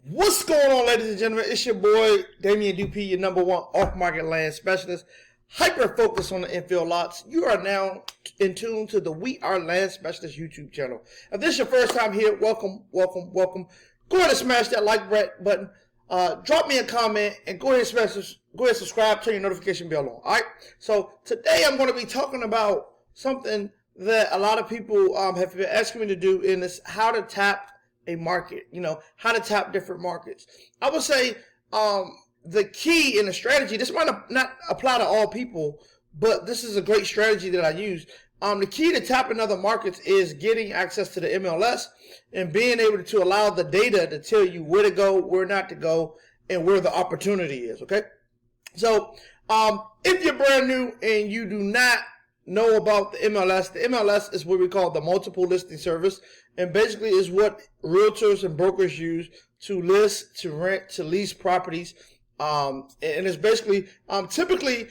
What's going on, ladies and gentlemen? It's your boy, Damien Dupee, your #1 off-market land specialist. Hyper-focused on the infill lots. You are now in tune to the We Are Land Specialist YouTube channel. If this is your first time here, welcome, welcome, welcome. Go ahead and smash that like button. Drop me a comment and go ahead and subscribe, turn your notification bell on. All right. So today I'm going to be talking about something that a lot of people have been asking me to do, and it's how to tap a market. You know, how to tap different markets. I would say the key in the strategy, this might not apply to all people, but this is a great strategy that I use. The key to tapping other markets is getting access to the MLS and being able to allow the data to tell you where to go, where not to go, and where the opportunity is, okay? So if you're brand new and you do not know about the MLS is what we call the multiple listing service, and basically is what realtors and brokers use to list, to rent, to lease properties. And it's basically, typically,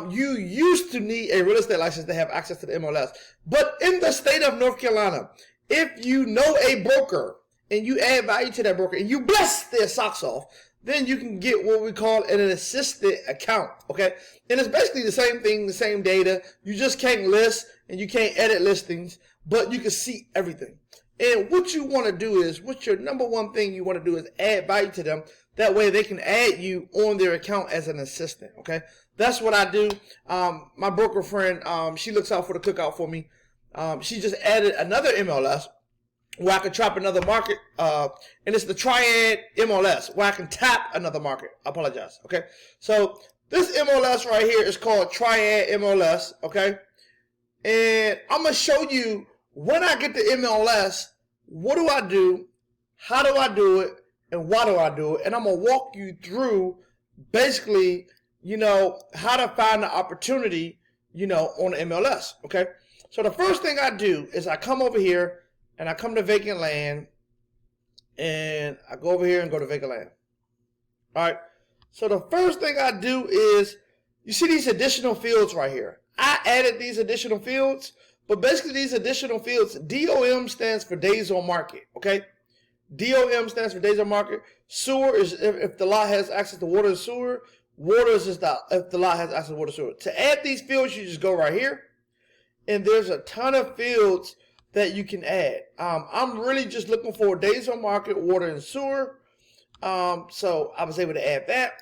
you used to need a real estate license to have access to the MLS. But in the state of North Carolina, if you know a broker and you add value to that broker and you bless their socks off, then you can get what we call an assisted account, okay? And it's basically the same thing, the same data. You just can't list and you can't edit listings, but you can see everything. And what you want to do is, what's your #1 thing you want to do is add value to them. That way they can add you on their account as an assistant, okay? That's what I do. My broker friend, she looks out for the cookout for me. She just added another MLS where I can trap another market, and it's the Triad MLS, where I can tap another market. I apologize, okay? So this MLS right here is called Triad MLS, okay? And I'm going to show you when I get the MLS, what do I do, how do I do it, and why do I do it? And I'm going to walk you through basically, you know, how to find the opportunity, you know, on the MLS, okay? So the first thing I do is I come over here and I come to Vacant Land, and I go over here and go to Vacant Land. All right. So the first thing I do is, you see these additional fields right here. I added these additional fields, but basically these additional fields, DOM stands for days on market, okay? DOM stands for days on market. Sewer is if the lot has access to water and sewer. Water is just if the lot has access to water and sewer. To add these fields, you just go right here, and there's a ton of fields that you can add. I'm really just looking for days on market, water and sewer. So I was able to add that.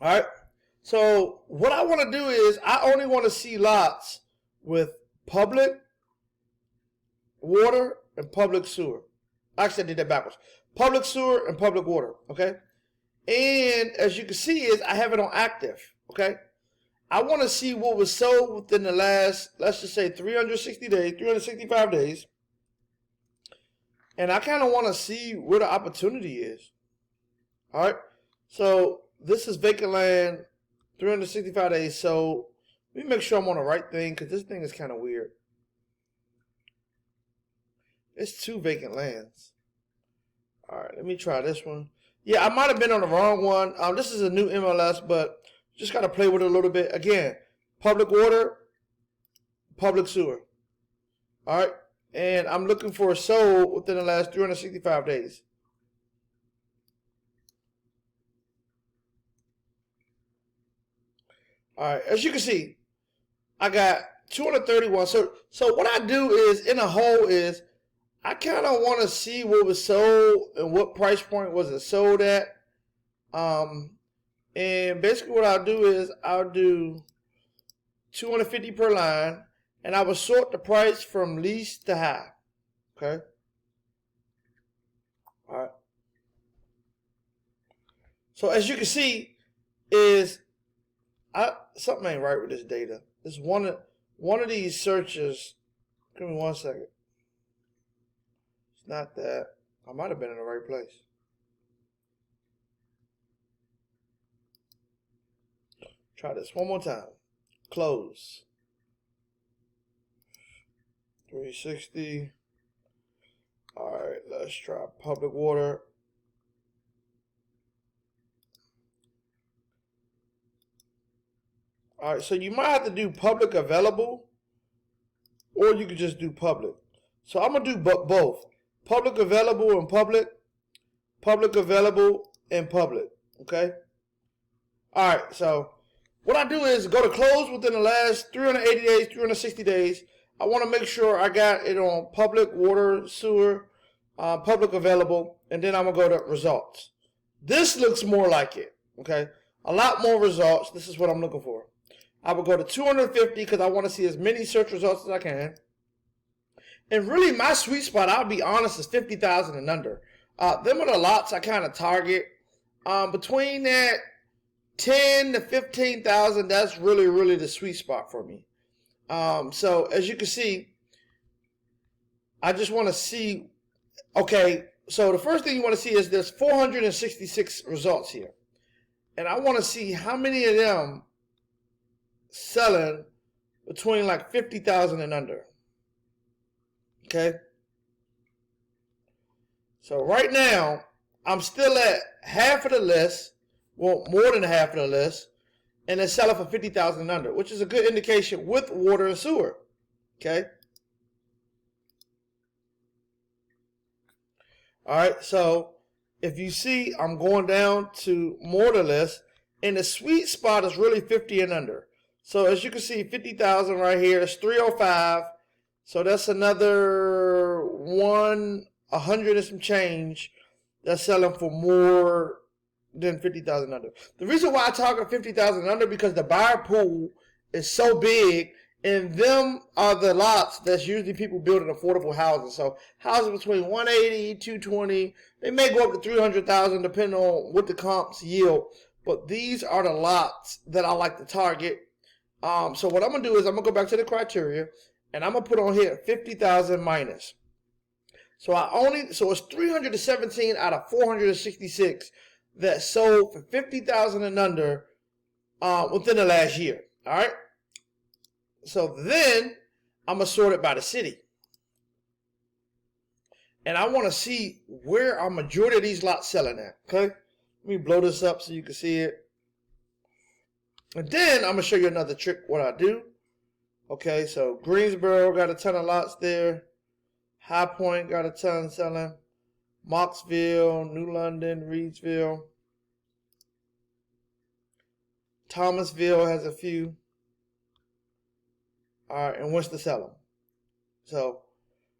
All right. So what I want to do is I only want to see lots with public water and public sewer. Actually, I did that backwards. Public sewer and public water. Okay. And as you can see is I have it on active. Okay. I want to see what was sold within the last, let's just say 360 days, 365 days. And I kind of want to see where the opportunity is. All right. So this is Vacant Land, 365 days. So let me make sure I'm on the right thing, because this thing is kind of weird. It's 2 vacant lands. All right. Let me try this one. Yeah, I might have been on the wrong one. This is a new MLS, but just got to play with it a little bit. Again, public water, public sewer. All right. And I'm looking for a sold within the last 365 days. All right. As you can see, I got 231. So what I do is, in a whole is, I kind of want to see what was sold and what price point was it sold at. And basically what I'll do is I'll do 250 per line, and I will sort the price from least to high. Okay. All right. So as you can see is something ain't right with this data. It's one of these searches. Give me 1 second. It's not that. I might have been in the right place. Try this one more time. Close. 360. All right, let's try public water. All right, so you might have to do public available, or you could just do public. So I'm going to do both. Public available and public public available, and public. Okay. All right. So what I do is go to close within the last 380 days, 360 days. I want to make sure I got it on public, water, sewer, public available, and then I'm going to go to results. This looks more like it. Okay. A lot more results. This is what I'm looking for. I will go to 250 because I want to see as many search results as I can. And really, my sweet spot, I'll be honest, is 50,000 and under. Them are the lots I kind of target. Between that 10 to 15,000, that's really the sweet spot for me. So as you can see, I just want to see. Okay, so the first thing you want to see is there's 466 results here, and I want to see how many of them selling between like 50,000 and under. Okay. So right now, I'm still at half of the list, well, more than half of the list, and they're selling for 50,000 and under, which is a good indication with water and sewer. Okay. All right. So if you see, I'm going down to more than list, and the sweet spot is really 50 and under. So as you can see, 50,000 right here is 305. So that's another 100 and some change that's selling for more than 50,000 under. The reason why I target 50,000 under because the buyer pool is so big, and them are the lots that's usually people building affordable housing. So houses between 180, 220, they may go up to 300,000 depending on what the comps yield. But these are the lots that I like to target. So what I'm gonna do is I'm gonna go back to the criteria. And I'm going to put on here 50,000 minus. So it's 317 out of 466 that sold for 50,000 and under within the last year. All right. So then I'm going to sort it by the city. And I want to see where our majority of these lots selling at. Okay. Let me blow this up so you can see it. And then I'm going to show you another trick what I do. Okay, so Greensboro got a ton of lots there. High Point got a ton selling. Moxville, New London, Reedsville. Thomasville has a few. All right, and Winston-Salem. So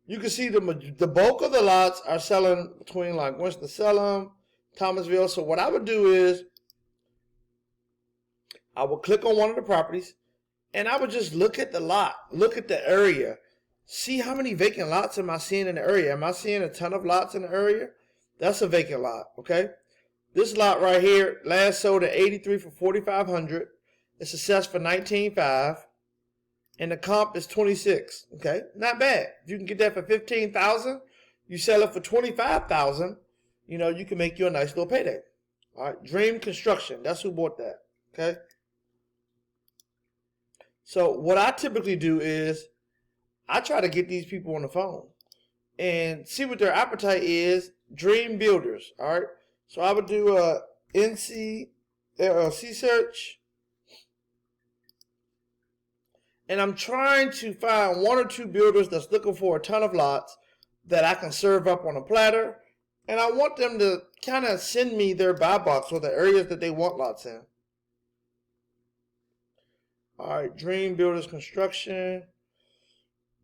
you can see the bulk of the lots are selling between like Winston-Salem, Thomasville. So what I would do is I would click on one of the properties. And I would just look at the lot, look at the area, see how many vacant lots am I seeing in the area. Am I seeing a ton of lots in the area? That's a vacant lot, okay? This lot right here, last sold at 83 for 4,500. It's assessed for 19.5, and the comp is 26. Okay, not bad. If you can get that for 15,000, you sell it for 25,000. You know, you can make you a nice little payday. All right, Dream Construction. That's who bought that. Okay. So what I typically do is I try to get these people on the phone and see what their appetite is. Dream Builders. All right. So I would do a NC LLC search. And I'm trying to find one or two builders that's looking for a ton of lots that I can serve up on a platter. And I want them to kind of send me their buy box or the areas that they want lots in. All right, Dream Builders Construction,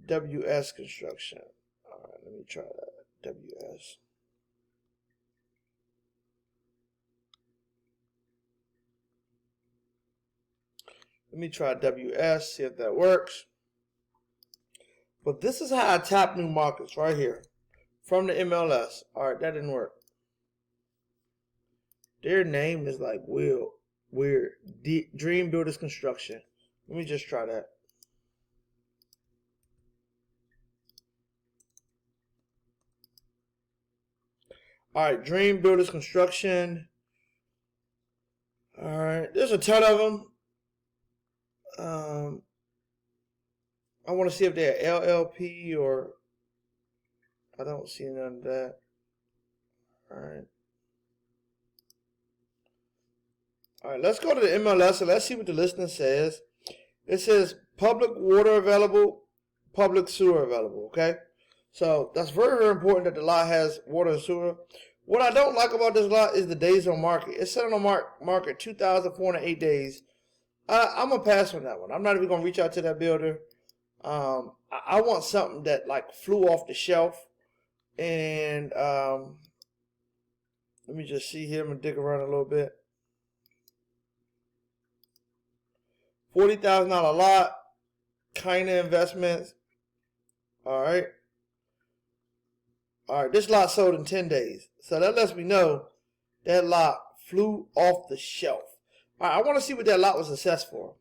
WS Construction. All right, let me try that, WS. Let me try WS, see if that works. But this is how I tap new markets right here from the MLS. All right, that didn't work. Their name is like weird. Dream Builders Construction. Let me just try that. All right, Dream Builders Construction. All right, there's a ton of them. I want to see if they're LLP or I don't see none of that. All right. All right, let's go to the MLS and let's see what the listing says. It says public water available, public sewer available, okay? So that's very, very important that the lot has water and sewer. What I don't like about this lot is the days on market. It's set on the market 2,408 days. I'm going to pass on that one. I'm not even going to reach out to that builder. I want something that like flew off the shelf. And let me just see here. I'm going to dig around a little bit. $40,000 lot. Kind of investments. All right. All right. This lot sold in 10 days. So that lets me know that lot flew off the shelf. All right. I want to see what that lot was assessed for.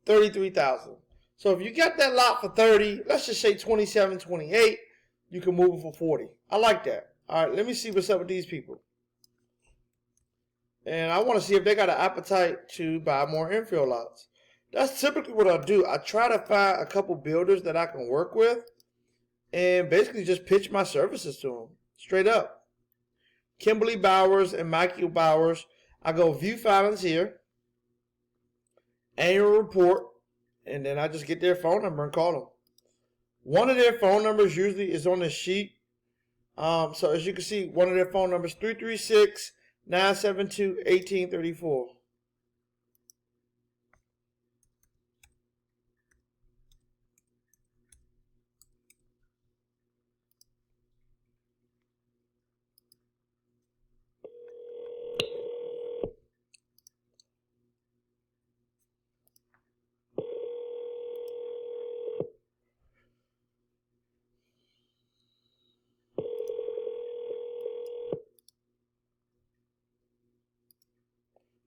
$33,000. So if you got that lot for 30, let's just say 27, 28, you can move it for 40. I like that. All right. Let me see what's up with these people. And I want to see if they got an appetite to buy more infill lots. That's typically what I do. I try to find a couple builders that I can work with and basically just pitch my services to them straight up. Kimberly Bowers and Michael Bowers. I go view filings here, annual report, and then I just get their phone number and call them. One of their phone numbers usually is on the sheet. So as you can see, one of their phone numbers 336-972-1834.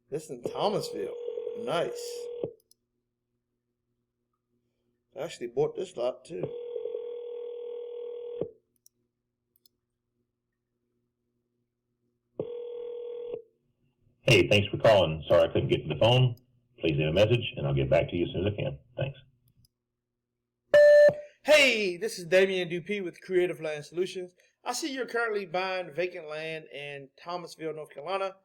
This is in Thomasville. Nice. I actually bought this lot too. Hey, thanks for calling. Sorry I couldn't get to the phone. Please leave a message and I'll get back to you as soon as I can. Thanks. Hey, this is Damien Dupee with Creative Land Solutions. I see you're currently buying vacant land in Thomasville, North Carolina.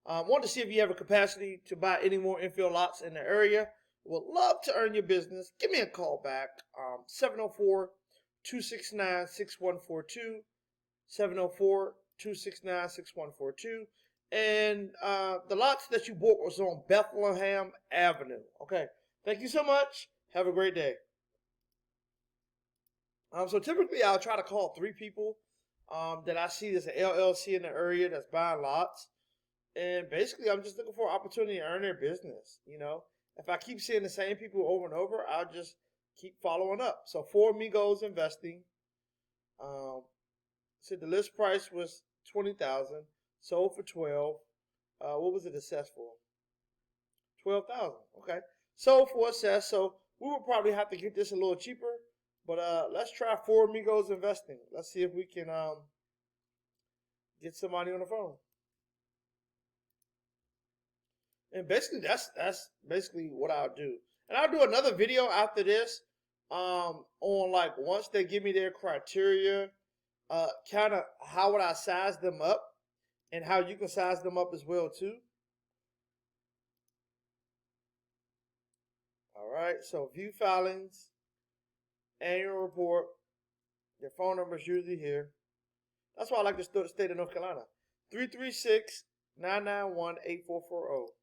Want to see if you have a capacity to buy any more infill lots in the area. Would love to earn your business. Give me a call back. 704-269-6142. 704-269-6142. And the lots that you bought was on Bethlehem Avenue. Okay. Thank you so much. Have a great day. So typically I'll try to call 3 people that I see there's an LLC in the area that's buying lots. And basically I'm just looking for an opportunity to earn their business. You know, if I keep seeing the same people over and over, I'll just keep following up. So 4 Amigos Investing. Said the list price was $20,000, sold for $12,000. What was it assessed for? $12,000. Okay, sold for assessed. So we will probably have to get this a little cheaper. But let's try 4 Amigos Investing. Let's see if we can get somebody on the phone. And basically, that's basically what I'll do. And I'll do another video after this on like once they give me their criteria, kind of how would I size them up and how you can size them up as well too. All right, so view filings, annual report, their phone number is usually here. That's why I like the state of North Carolina. 336-991-8440.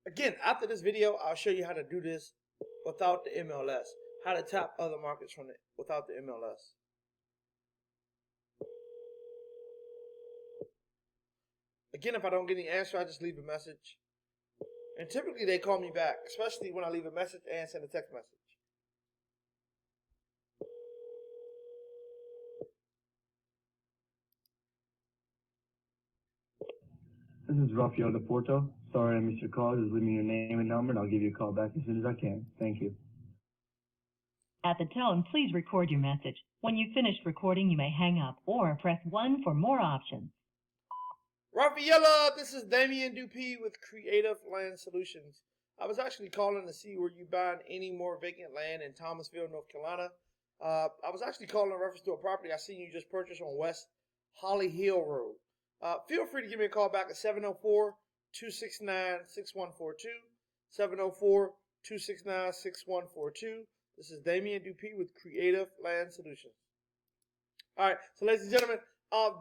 Again, after this video, I'll show you how to do this without the MLS. How to tap other markets from it without the MLS. Again, if I don't get any answer, I just leave a message. And typically they call me back, especially when I leave a message and send a text message. This is Rafael Porto. Sorry I missed your call. Just leave me your name and number and I'll give you a call back as soon as I can. Thank you. At the tone, please record your message. When you've finished recording, you may hang up or press 1 for more options. Rafaela, this is Damien Dupee with Creative Land Solutions. I was actually calling to see were you buying any more vacant land in Thomasville, North Carolina. I was actually calling in reference to a property I seen you just purchased on West Holly Hill Road. Feel free to give me a call back at 704-269-6142. 704-269-6142. This is Damien Dupee with Creative Land Solutions. All right, so ladies and gentlemen,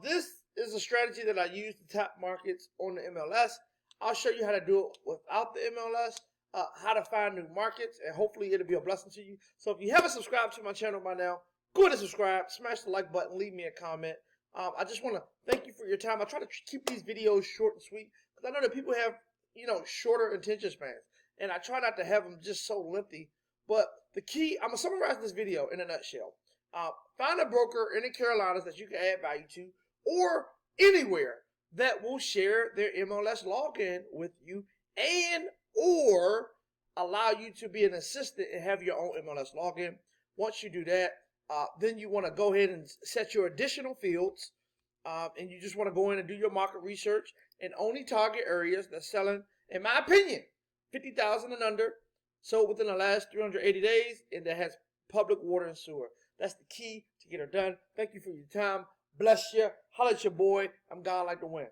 this is a strategy that I use to tap markets on the MLS. I'll show you how to do it without the MLS, how to find new markets, and hopefully it'll be a blessing to you. So if you haven't subscribed to my channel by now, go ahead and subscribe, smash the like button, leave me a comment. I just want to thank you for your time. I try to keep these videos short and sweet because I know that people have, shorter attention spans. And I try not to have them just so lengthy. But the key, I'm going to summarize this video in a nutshell. Find a broker in the Carolinas that you can add value to, or anywhere that will share their MLS login with you and or allow you to be an assistant and have your own MLS login. Once you do that, then you want to go ahead and set your additional fields, and you just want to go in and do your market research and only target areas that's selling, in my opinion, 50,000 and under, sold within the last 380 days, and that has public water and sewer. That's the key to get her done. Thank you for your time. Bless you. Holla at your boy. I'm God like to win.